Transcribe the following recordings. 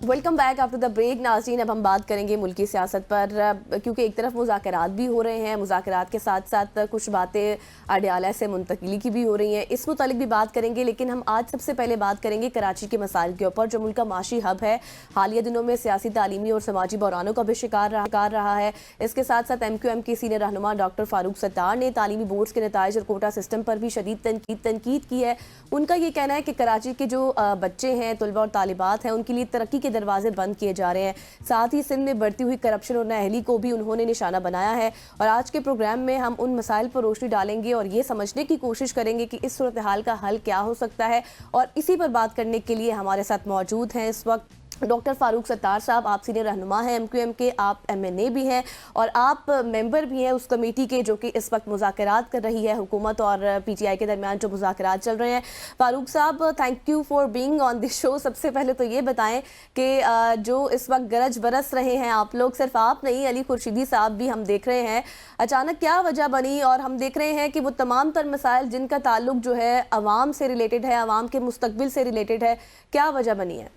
Welcome back after the break. नाज़रीन, अब हम बात करेंगे मुल्की सियासत पर, क्योंकि एक तरफ मुज़ाकरात भी हो रहे हैं, मुज़ाकरात के साथ साथ कुछ बातें अडयाला से मुंतकिली की भी हो रही हैं। इस मुतालिक भी बात करेंगे, लेकिन हम आज सबसे पहले बात करेंगे कराची के मसाइल के ऊपर, जो मुल्क का माशी हब है। हालिया दिनों में सियासी, तालीमी और समाजी बहरानों का भी शिकार रहा है। इसके साथ साथ MQM के सीनियर रहनुमा डॉक्टर फारूक सत्तार ने तालीमी बोर्ड्स के नताइज और कोटा सिस्टम पर भी शदीद तनकीद की है। उनका ये कहना है कि कराची के जो बच्चे हैं, तलबा और तालिबात हैं, उनके लिए तरक्की के दरवाजे बंद किए जा रहे हैं। साथ ही सिंध में बढ़ती हुई करप्शन और नाअहली को भी उन्होंने निशाना बनाया है। और आज के प्रोग्राम में हम उन मसाइल पर रोशनी डालेंगे और ये समझने की कोशिश करेंगे कि इस सूरत हाल का हल क्या हो सकता है। और इसी पर बात करने के लिए हमारे साथ मौजूद हैं इस वक्त डॉक्टर फारूक सत्तार साहब। आप सीनियर रहनुमा हैं MQM के, आप MNA भी हैं और आप मेंबर भी हैं उस कमेटी के जो कि इस वक्त मुज़ाकरात कर रही है हुकूमत और PTI के दरमियान जो मुज़ाकरात चल रहे हैं। फारूक साहब, thank you for being on this show. सबसे पहले तो ये बताएं कि जो इस वक्त गरज बरस रहे हैं आप लोग, सिर्फ आप नहीं, अली खुर्शीदी साहब भी हम देख रहे हैं, अचानक क्या वजह बनी? और हम देख रहे हैं कि वो तमाम तर मसाइल जिनका ताल्लुक जो है अवाम से रिलेटेड है, अवाम के मुस्तकबिल से रिलेटेड है, क्या वजह बनी है?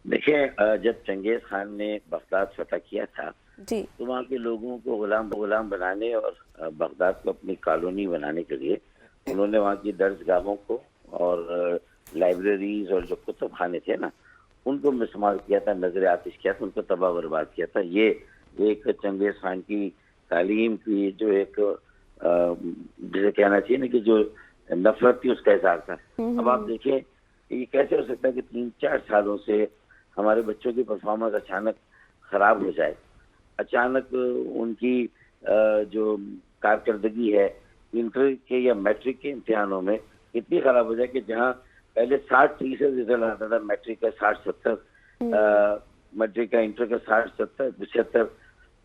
देखिए, जब चंगेज खान ने बगदाद फतह किया था जी, तो वहाँ के लोगों को गुलाम बनाने और बगदाद को अपनी कॉलोनी बनाने के लिए उन्होंने वहाँ की दर्जगाहों को और लाइब्रेरीज और जो कुतुब खाने थे ना, उनको मिसमार किया था, नजर आतिश किया था, उनको तबाह बर्बाद किया था। ये एक चंगेज खान की तालीम की जो एक जिसे कहना चाहिए ना कि जो नफरत थी, उसका इज़हार था। अब आप देखिए, ये कैसे हो सकता है कि 3-4 सालों से हमारे बच्चों की परफॉर्मेंस अचानक खराब हो जाए, अचानक उनकी जो कारकर्दगी है इंटर के या मैट्रिक के इम्तिहानों में इतनी खराब हो जाए कि जहाँ पहले 60% रिजल्ट आता था, मैट्रिक का 60-70, मैट्रिक का इंटर का 60-70-75,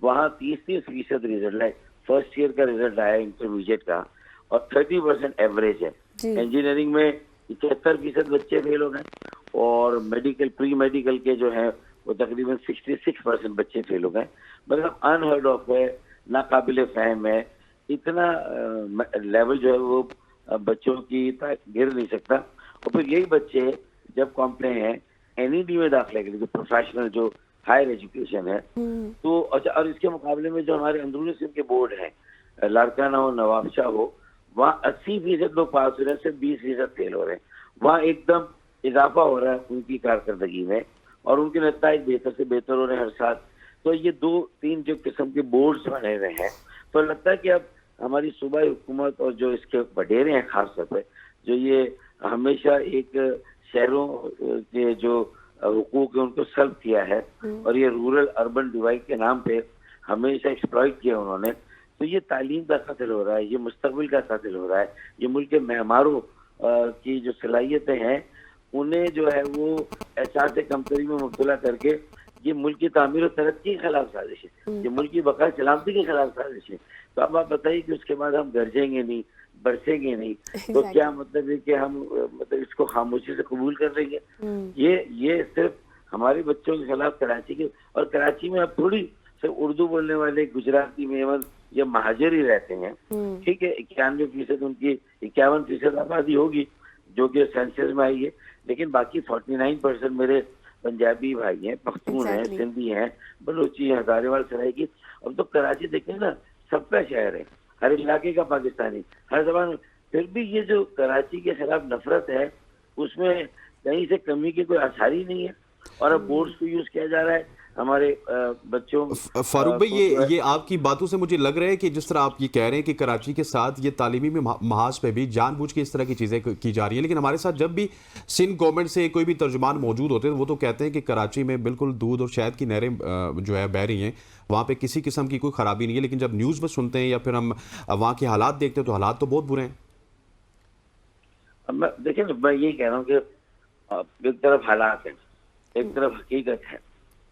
वहाँ 30-30% रिजल्ट है। फर्स्ट ईयर का रिजल्ट आया इंटरमीडिएट का और 30% एवरेज है। इंजीनियरिंग में 71% बच्चे फेल हो गए और मेडिकल, प्री मेडिकल के जो है वो तकरीबन 66% बच्चे फेल हो गए। मतलब अनहर्ड ऑफ है, नाकाबिले फहम है। इतना लेवल जो है वो बच्चों की गिर नहीं सकता। और फिर यही बच्चे जब कॉम्प्लेन है NED में दाखिले के लिए, जो प्रोफेशनल जो हायर एजुकेशन है, तो अच्छा, और इसके मुकाबले में जो हमारे अंदरूनी सिंध के बोर्ड हैं, लाड़काना हो, नवाबशाह हो, वहाँ 80% लोग पास हो रहे हैं, सिर्फ 20% फेल हो रहे हैं। वहाँ एकदम इजाफा हो रहा है उनकी कारकर्दगी में और उनके नतीजे बेहतर से बेहतर हो रहे हैं हर साल। तो ये 2-3 जो किस्म के बोर्ड्स बने हुए हैं, तो लगता है कि अब हमारी सूबाई हुकूमत और जो इसके वडेरे हैं खास तौर पर, जो ये हमेशा एक शहरों के जो हुकूक है उनको सल्ब किया है और ये रूरल अर्बन डिवाइड के नाम पे हमेशा एक्सप्लॉइट किया उन्होंने, तो ये तालीम का कत्ल हो रहा है, ये मुस्तकबिल का कत्ल हो रहा है, ये मुल्क के मेहमारों की जो सलाहियतें हैं उन्हें जो है वो एहसास कमतरी में मुब्तला करके ये मुल्क की तामीर और तरक्की के खिलाफ साजिश है, ये मुल्क की बका सलामती के खिलाफ साजिश है। तो अब आप बताइए कि उसके बाद हम गरजेंगे नहीं, बरसेंगे नहीं, तो क्या मतलब है कि हम मतलब इसको खामोशी से कबूल कर लेंगे? ये सिर्फ हमारे बच्चों के खिलाफ कराची के, और कराची में अब थोड़ी सिर्फ उर्दू बोलने वाले गुजराती, मेमन या महाजर ही रहते हैं। ठीक है, 91% उनकी 51% आबादी होगी जो कि सेंसस में आई है, लेकिन बाकी 49% मेरे पंजाबी भाई हैं, पख्तून हैं, सिंधी हैं, बलोची हैं, हजारेवाल सरायकी। अब तो कराची देखें ना, सबका शहर है, हर इलाके का पाकिस्तानी, हर जबान। फिर भी ये जो कराची के खिलाफ नफरत है उसमें कहीं से कमी की कोई आसार ही नहीं है। और अब बोर्ड्स को यूज किया जा रहा है हमारे बच्चों। फारूक भाई, ये आपकी बातों से मुझे लग रहा है कि जिस तरह आप ये कह रहे हैं कि कराची के साथ ये तालीमी में महाज पे भी जानबूझ के इस तरह की चीज़ें की जा रही हैं, लेकिन हमारे साथ जब भी सिंध गवर्नमेंट से कोई भी तर्जुमान मौजूद होते हैं वो तो कहते हैं कि कराची में बिल्कुल दूध और शहद की नहरें जो है बह रही हैं, वहाँ पे किसी किस्म की कोई ख़राबी नहीं है। लेकिन जब न्यूज़ में सुनते हैं या फिर हम वहाँ के हालात देखते हैं तो हालात तो बहुत बुरे हैं। देखिए, मैं यही कह रहा हूँ कि एक तरफ हालात है, एक तरफ हकीकत है,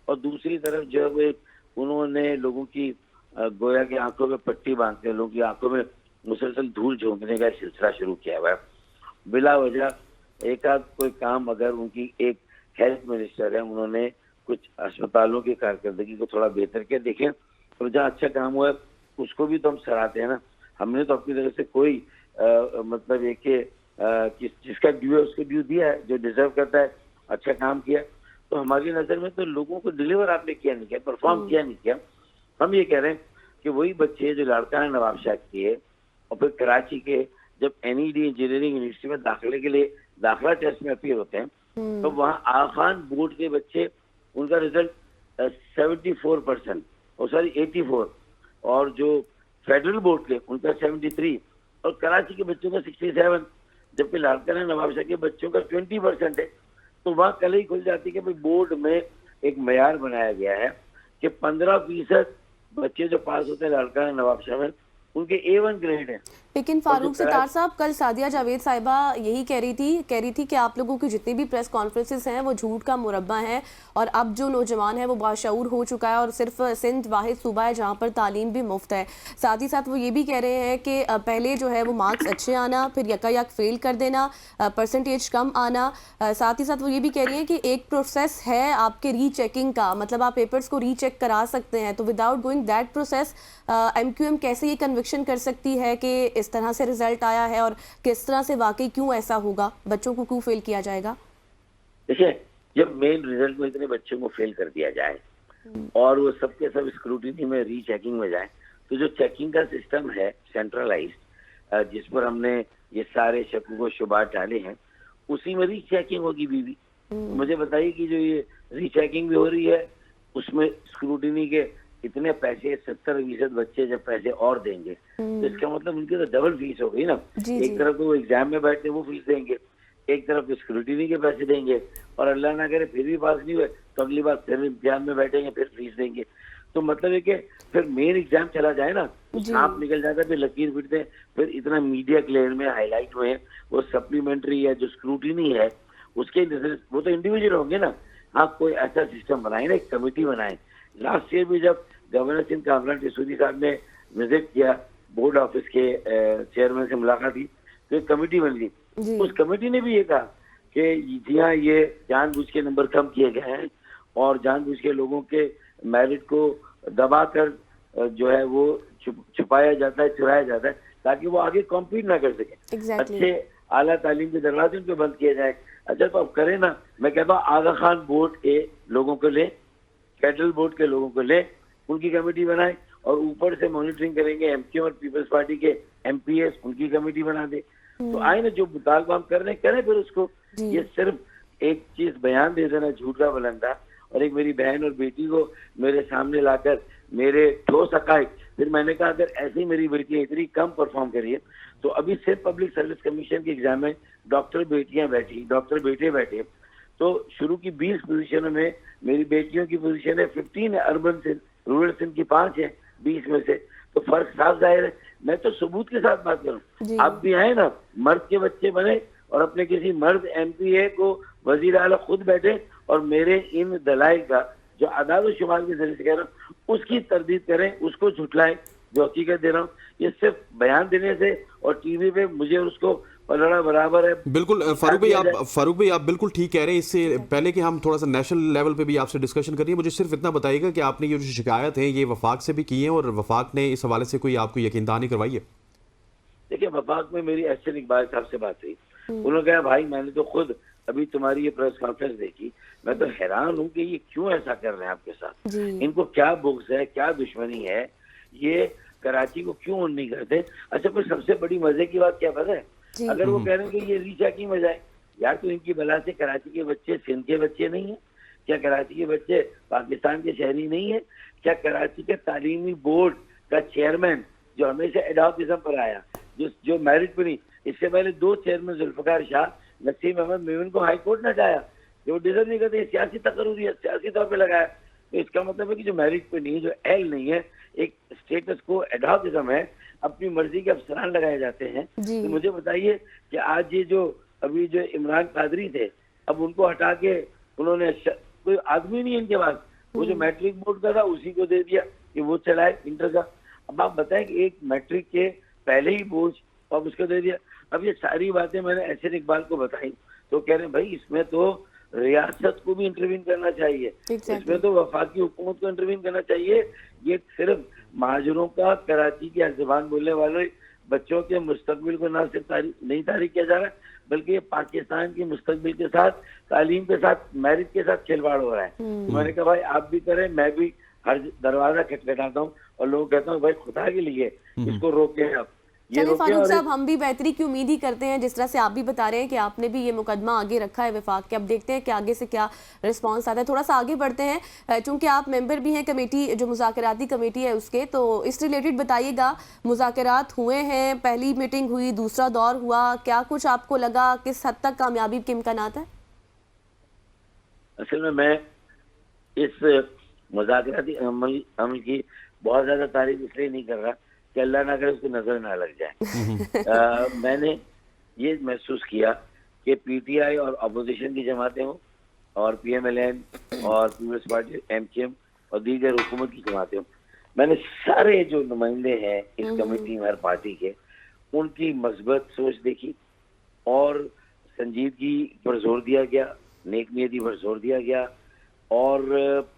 और दूसरी तरफ जो है उन्होंने लोगों की गोया की आंखों में पट्टी बांधते हैं, लोगों की आंखों में मुसलसल धूल झोंकने का सिलसिला शुरू किया हुआ है। बिला वजह एक आध कोई काम, अगर उनकी एक हेल्थ मिनिस्टर है, उन्होंने कुछ अस्पतालों की कारकर्दगी को थोड़ा बेहतर किया, देखें, और जहाँ अच्छा काम हुआ है उसको भी तो हम सराहते हैं ना। हमने तो अपनी तरफ से कोई मतलब एक जिसका ड्यू है उसको ड्यू दिया है, जो डिजर्व करता है, अच्छा काम किया। तो हमारी नजर में तो लोगों को डिलीवर आपने किया नहीं किया, परफॉर्म किया नहीं किया। हम ये कह रहे हैं कि वही बच्चे जो लाड़काना नवाबशाह किए और फिर कराची के जब NED इंजीनियरिंग यूनिवर्सिटी में दाखिले के लिए दाखिला टेस्ट में अपीयर होते हैं, तो वहाँ आखान बोर्ड के बच्चे उनका रिजल्ट 74% और सॉरी 84, और जो फेडरल बोर्ड के उनका 73 और कराची के बच्चों का 67, जबकि लाड़काना नवाबशाह के बच्चों का 20% है। तो वहाँ कल ही खुल जाती है कि भाई बोर्ड में एक मयार बनाया गया है कि 15% बच्चे जो पास होते हैं लाड़काना नवाबशाह में उनके A1 ग्रेड है। लेकिन फारूक सितार साहब, कल सादिया जावेद साहिबा यही कह रही थी कि आप लोगों की जितनी भी प्रेस कॉन्फ्रेंसेस हैं वो झूठ का मुरब्बा है, और अब जो नौजवान है वो बाशऊर हो चुका है और सिर्फ सिंध वाहिद सूबा है जहां पर तालीम भी मुफ्त है। साथ ही साथ वो ये भी कह रहे हैं कि पहले जो है वो मार्क्स अच्छे आना, फिर यकायक फेल कर देना, परसेंटेज कम आना। साथ ही साथ वो ये भी कह रही हैं कि एक प्रोसेस है आपके रीचेकिंग का, मतलब आप पेपर्स को रीचेक करा सकते हैं। तो without going that process MQM कैसे ये कन्विक्शन कर सकती है कि इस तरह से रिजल्ट आया है, और किस तरह से वाकई क्यों ऐसा होगा, बच्चों को क्यों फेल किया जाएगा? देखिए, जब मेन रिजल्ट में इतने बच्चों को फेल कर दिया जाए और वो सबके सब स्क्रूटिनी में रीचेकिंग में जाए, तो जो चेकिंग का सिस्टम है सेंट्रलाइज्ड, जिस पर हमने ये सारे शक व शुबात डाले हैं, उसी में रीचेकिंग होगी बीवी। मुझे बताइए कि जो ये रीचेकिंग भी हो रही है उसमें स्क्रूटिनी के इतने पैसे 70% बच्चे जब पैसे और देंगे तो इसका मतलब उनकी तो डबल फीस हो गई ना। एक तरफ तो वो एग्जाम में बैठते वो फीस देंगे, एक तरफ स्क्रूटिनी के पैसे देंगे, और अल्लाह ना करे फिर भी पास नहीं हुए तो अगली बार फिर एग्जाम में बैठेंगे फिर फीस देंगे। तो मतलब है कि फिर मेन एग्जाम चला जाए ना, सांप निकल जाता है, फिर लकीर फिरते हैं, फिर इतना मीडिया क्लियर में हाईलाइट हुए, वो सप्लीमेंट्री है जो स्क्रूटिनी है उसके वो तो इंडिविजुअल होंगे ना। हाँ, कोई ऐसा सिस्टम बनाए ना, एक कमेटी बनाए। लास्ट ईयर भी जब गवर्नर सिंह कामरान टिसूरी साहब ने विजिट किया, बोर्ड ऑफिस के चेयरमैन से मुलाकात की, तो एक कमेटी बन गई। उस कमेटी ने भी ये कहा कि जी हाँ, ये जानबूझ के नंबर कम किए गए हैं और जानबूझ के लोगों के मेरिट को दबाकर जो है वो छुपाया जाता है, चुराया जाता है, ताकि वो आगे कॉम्पीट ना कर सके। अच्छे आला तालीम के दरवाजे उनको बंद किया जाए। अच्छा, तो अब करें ना, मैं कहता हूँ आगा खान बोर्ड के लोगों को ले, फेडरल बोर्ड के लोगों को ले, उनकी कमेटी बनाए, और ऊपर से मॉनिटरिंग करेंगे MQM और पीपल्स पार्टी के MPS, उनकी कमेटी बना दे। तो आए ना, जो मुतालबा हम कर रहे हैं करें फिर उसको। ये सिर्फ एक चीज बयान दे देना झूठ का बुलंदा, और एक मेरी बहन और बेटी को मेरे सामने लाकर मेरे ठोस हकायक, फिर मैंने कहा अगर ऐसी मेरी बेटी इतनी कम परफॉर्म करिए तो अभी सिर्फ पब्लिक सर्विस कमीशन के एग्जाम में डॉक्टर बेटियां बैठी, डॉक्टर बेटे बैठे, तो शुरू की 20 पोजीशनों में मेरी बेटियों की पोजीशन है 15 है, अर्बन से रूरल सिंध की 5 है 20 में से, तो फर्क साफ जाहिर है। मैं तो सबूत के साथ बात करूं, आप भी आए ना, मर्द के बच्चे बने और अपने किसी मर्द MPA को वजीर आला खुद बैठे और मेरे इन दलाइल का जो आदाद शुमार के जरिए से कह रहा हूँ उसकी तरदीद करें, उसको झुटलाएं जो हकीकत दे रहा हूँ। ये सिर्फ बयान देने से और टीवी पे मुझे उसको पलड़ा बराबर है। बिल्कुल फारूक भाई आप बिल्कुल ठीक कह रहे हैं। इससे पहले कि हम थोड़ा सा नेशनल लेवल पे भी आपसे डिस्कशन करिए, मुझे सिर्फ इतना बताइएगा कि आपने ये जो शिकायत है ये वफाक से भी की है, और वफाक ने इस हवाले से कोई आपको यकीन दहानी करवाई है? देखिए, वफाक में मेरी एहसन इकबाल साहब से बात हुई, उन्होंने कहा भाई मैंने तो खुद अभी तुम्हारी ये प्रेस कॉन्फ्रेंस देखी, मैं तो हैरान हूँ कि ये क्यों ऐसा कर रहे हैं आपके साथ, इनको क्या बुग़्ज़ है, क्या दुश्मनी है, ये कराची को क्यों नहीं करते। अच्छा, फिर सबसे बड़ी मजे की बात क्या पता है, अगर वो कह रहे हैं कि ये रीचेकिंग में जाए, यार तो इनकी बला से कराची के बच्चे सिंध के बच्चे नहीं है क्या? कराची के बच्चे पाकिस्तान के शहरी नहीं है क्या? कराची के तालीमी बोर्ड का चेयरमैन जो हमेशा एडॉप्टिज्म पर आया, जो मेरिट पर नहीं, इससे पहले 2 चेयरमैन जुल्फकार शाह, नसीम अहमद मेमन को हाई कोर्ट ने हटाया, जो डिजर्व नहीं करते, सियासी तकरूरियत सियासी तौर पे लगाया। तो इसका मतलब है कि जो मेरिट पे नहीं है, जो एल नहीं है, एक स्टेटस को एडॉप्टिज्म है, अपनी मर्जी के अफसरान लगाए जाते हैं। तो मुझे बताइए कि आज ये जो अभी जो इमरान कादरी थे, अब उनको हटा के उन्होंने कोई आदमी नहीं है इनके पास, वो जो मैट्रिक बोर्ड का था उसी को दे दिया कि वो चलाए इंटर का। अब आप बताएं कि एक मैट्रिक के पहले ही बोझ अब उसको दे दिया। अब ये सारी बातें मैंने एहसन इकबाल को बताई, तो कह रहे हैं भाई इसमें तो रियासत को भी इंटरवीन करना चाहिए, इसमें तो वफाकी हुकूमत को इंटरवीन करना चाहिए। ये सिर्फ महाजरों का, कराची की ज़बान बोलने वाले बच्चों के मुस्तकबिल को ना सिर्फ नहीं तारीख किया जा रहा है, बल्कि ये पाकिस्तान की मुस्तकबिल के साथ, तालीम के साथ, मेरिट के साथ खिलवाड़ हो रहा है। तो मैंने कहा भाई आप भी करें, मैं भी हर दरवाजा खटखटाता हूँ और लोगों को कहता हूँ भाई खुदा के लिए इसको रोके आप, ये चलिए रोके। फारूक और साहब, हम भी बेहतरी की उम्मीद ही करते हैं, जिस तरह से आप भी बता रहे हैं कि आपने भी ये मुकदमा आगे रखा है विफाक के। अब देखते हैं कि आगे से क्या रिस्पांस आता है। थोड़ा सा आगे बढ़ते हैं, चूंकि आप मेंबर भी हैं कमेटी, जो मुज़ाकराती कमेटी है उसके, तो इस रिलेटेड बताइएगा, मुज़ाकरात हुए हैं, पहली मीटिंग हुई, दूसरा दौर हुआ, क्या कुछ आपको लगा, किस हद तक कामयाबी के इम्कानात है? असल में मैं इस मुज़ाकराती अमल की बहुत ज्यादा तारीफ इसलिए नहीं कर रहा कि अल्लाह ना करे उसको नजर ना लग जाए। मैंने ये महसूस किया कि पीटीआई और अपोजिशन की जमातें हों और पीएमएलएन और पीपल्स पार्टी एमकेएम और दीगर हुकूमत की जमातें हों, मैंने सारे जो नुमाइंदे हैं इस कमेटी में हर पार्टी के, उनकी मस्बत सोच देखी और संजीदगी पर जोर दिया गया, नेक नियती पर जोर दिया गया और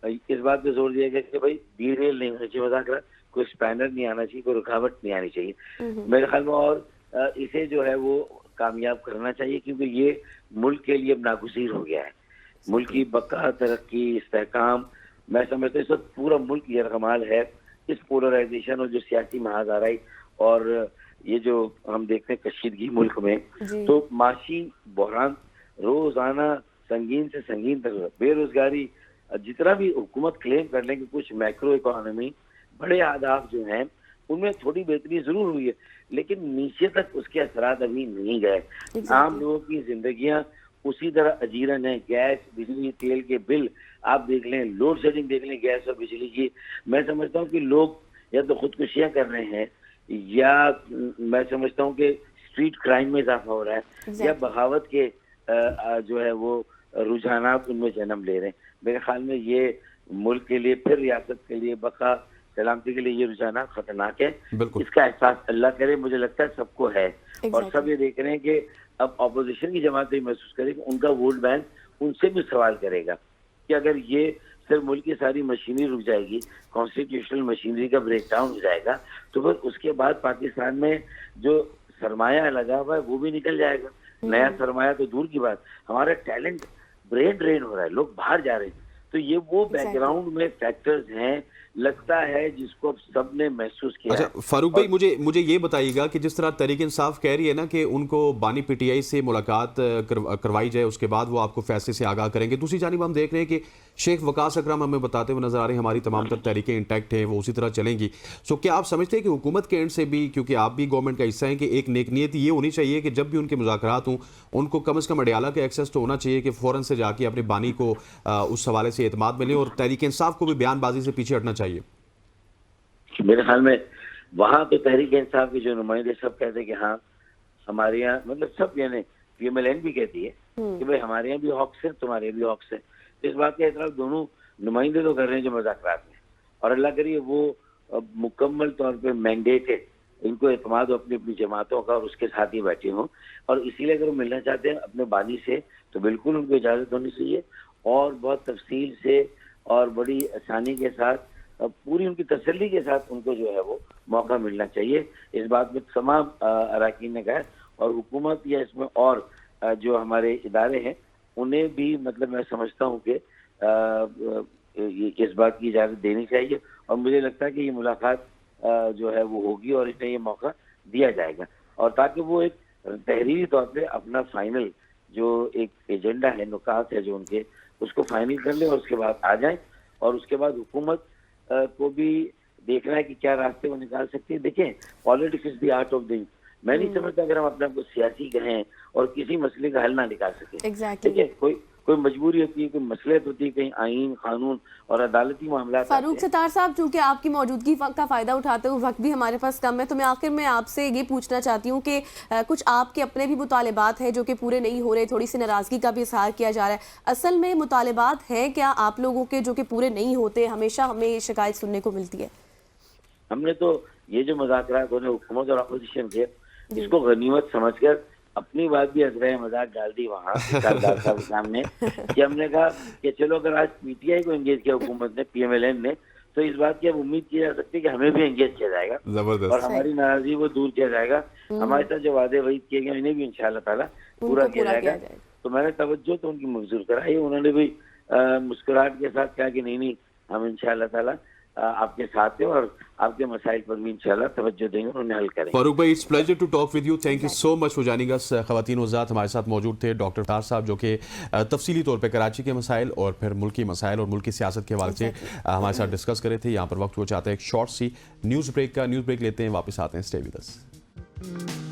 इस बात पे जोर दिया गया कि भाई डीरेल नहीं होना चाहिए मुज़ाकरात, कोई स्पैनर नहीं आना चाहिए, कोई रुकावट नहीं आनी चाहिए मेरे ख्याल में, और इसे जो है वो कामयाब करना चाहिए, क्योंकि ये मुल्क के लिए अब नागुज़ीर हो गया है। मुल्क की बका, तरक्की, इस्तेहकाम, मैं समझता हूँ इस वक्त पूरा मुल्क यरगमाल है इस पोलराइजेशन और जो सियासी महादाराई और ये जो हम देखते हैं कशीदगी मुल्क में। तो माशी बहरान रोजाना संगीन से संगीन तक, बेरोजगारी, जितना भी हुकूमत क्लेम कर लें कि कुछ मैक्रो इकोनॉमी बड़े आदाब जो हैं उनमें थोड़ी बेहतरी जरूर हुई है, लेकिन नीचे तक उसके असरात अभी नहीं गए। आम लोगों की जिंदगियां उसी तरह अजीरन है। गैस, बिजली, तेल के बिल आप देख लें, लोड शेडिंग देख लें गैस और बिजली की। मैं समझता हूँ कि लोग या तो खुदकुशियां कर रहे हैं, या मैं समझता हूँ कि स्ट्रीट क्राइम में इजाफा हो रहा है, या बगावत के जो है वो रुझानात उनमें जन्म ले रहे हैं। मेरे ख्याल में ये मुल्क के लिए, फिर रियासत के लिए, बका सलामती के लिए ये रुझाना खतरनाक है। इसका एहसास अल्लाह करे, मुझे लगता है सबको है। और सब ये देख रहे हैं कि अब अपोजिशन की जमात ये महसूस करे कि उनका वोट बैंक उनसे भी सवाल करेगा कि अगर ये सिर्फ मुल्क की सारी मशीनरी रुक जाएगी, कॉन्स्टिट्यूशनल मशीनरी का ब्रेक डाउन हो जाएगा, तो फिर उसके बाद पाकिस्तान में जो सरमाया लगा हुआ है वो भी निकल जाएगा। नया सरमाया तो दूर की बात, हमारा टैलेंट ब्रेन ड्रेन हो रहा है, लोग बाहर जा रहे हैं। तो ये वो बैकग्राउंड में फैक्टर्स हैं, लगता है, जिसको सबने महसूस किया। अच्छा फारूक भाई, मुझे ये बताइएगा कि जिस तरह तहरीक इंसाफ कह रही है ना कि उनको बानी पीटीआई से मुलाकात करवाई जाए, उसके बाद वो आपको फैसले से आगाह करेंगे। दूसरी जानिब हम देख रहे हैं कि शेख वकास अकरम हमें बताते हुए नजर आ रहे हैं हमारी तमाम तर तहरीकें इंटैक्ट हैं, वो उसी तरह चलेंगी। सो क्या आप समझते हैं कि हुकूमत के एंड से भी, क्योंकि आप भी गवर्नमेंट का हिस्सा हैं, कि एक नेक नियति ये होनी चाहिए कि जब भी उनके मुज़ाकरात हों उनको कम से कम अडियाला का एक्सेस तो होना चाहिए कि फ़ौरन से जाके अपने बानी को उस हवाले से एतमाद मिले, और तहरीक इंसाफ को भी बयानबाजी से पीछे हटना चाहिए? मेरे ख्याल में वहाँ तो तहरीक इंसाफ के जो नुमाइंदे सब कहते हैं कि हाँ हमारे यहाँ, मतलब सब, यानी पीएमएलएन भी कहती है कि भाई हमारे यहाँ भी हॉक्स है, तुम्हारे भी हॉक्स है। इस बात का एतराफ़ दोनों नुमाइंदे तो कर रहे हैं जो मुज़ाकरात में, और अल्लाह करिए वो मुकम्मल तौर पे मैंडेटेड, इनको एतमाद अपनी अपनी जमातों का और उसके साथ ही बैठे हों। और इसीलिए अगर वो मिलना चाहते हैं अपने बानी से तो बिल्कुल उनको इजाज़त होनी चाहिए, और बहुत तफसील से और बड़ी आसानी के साथ, पूरी उनकी तसल्ली के साथ उनको जो है वो मौका मिलना चाहिए। इस बात में तमाम अरकान ने कहा, और हुकूमत या इसमें और जो हमारे इदारे हैं उन्हें भी, मतलब मैं समझता हूँ कि इस बात की इजाज़त देनी चाहिए, और मुझे लगता है कि ये मुलाकात जो है वो होगी और इन्हें ये मौका दिया जाएगा, और ताकि वो एक तहरीरी तौर पे अपना फाइनल जो एक एजेंडा है, नुकात है जो उनके, उसको फाइनल कर ले और उसके बाद आ जाए। और उसके बाद हुकूमत को भी देखना है कि क्या रास्ते वो निकाल सकती है। देखें, politics is the art of the, मैं नहीं समझता अगर हम अपने आप को सियासी कहें और किसी मसले का हल ना निकाल सके। देखिए, कोई मजबूरी होती है, कोई मसलियत होती है, कहीं आईन, कानून और अदालती मामला। फारूक सत्तार साहब, चूंकि आपकी मौजूदगी का फायदा उठाते हुए वक्त भी हमारे पास कम है, तो मैं आखिर में आपसे ये पूछना चाहती हूँ कि कुछ आपके अपने भी मुतालिबात हैं जो कि पूरे नहीं हो रहे, थोड़ी सी नाराजगी का भी इजहार किया जा रहा है। असल में मुतालिबात हैं क्या आप लोगों के जो कि पूरे नहीं होते? हमेशा हमें ये शिकायत सुनने को मिलती है। हमने तो ये जो मुज़ाकरात होने हुकूमत और अपोजिशन के, इसको गनीमत समझकर अपनी बात भी हंस रहे मजाक डाल दी वहाँ सरदार साहब के सामने कि हमने कहा कि चलो अगर आज पीटीआई को एंगेज किया हुकूमत ने, पीएमएलएन ने, तो इस बात की अब उम्मीद की जा सकती है कि हमें भी एंगेज किया जाएगा और जबरदस्त। हमारी नाराजगी वो दूर किया जाएगा। हमारे साथ जो वादे वही किए गए इन्हें भी इंशाल्लाह ताला पूरा उनको किया पूरा किया जाएगा। जाएगा। तो मैंने तवज्जो तो उनकी मबसूर कराई, उन्होंने भी मुस्कुराहट के साथ कहा कि नहीं हम इंशाल्लाह ताला आपके साथ हैं और आपके मसाइल पर भी इंशाल्लाह तवज्जो देंगे और उन्हें हल करेंगे। फारूक भाई, it's pleasure to talk with you. Thank you so much for joining us. ख़वातीन वज़ात हमारे साथ मौजूद थे डॉक्टर तार साहब, जो कि तफसीली तौर पे कराची के मसाइल और फिर मुल्की मसाइल और मुल्की सियासत के हवाले से हमारे साथ डिस्कस करे थे। यहाँ पर वक्त वो चाहता है एक शॉर्ट सी न्यूज़ ब्रेक का। न्यूज़ ब्रेक लेते हैं, वापस आते हैं। Stay with us.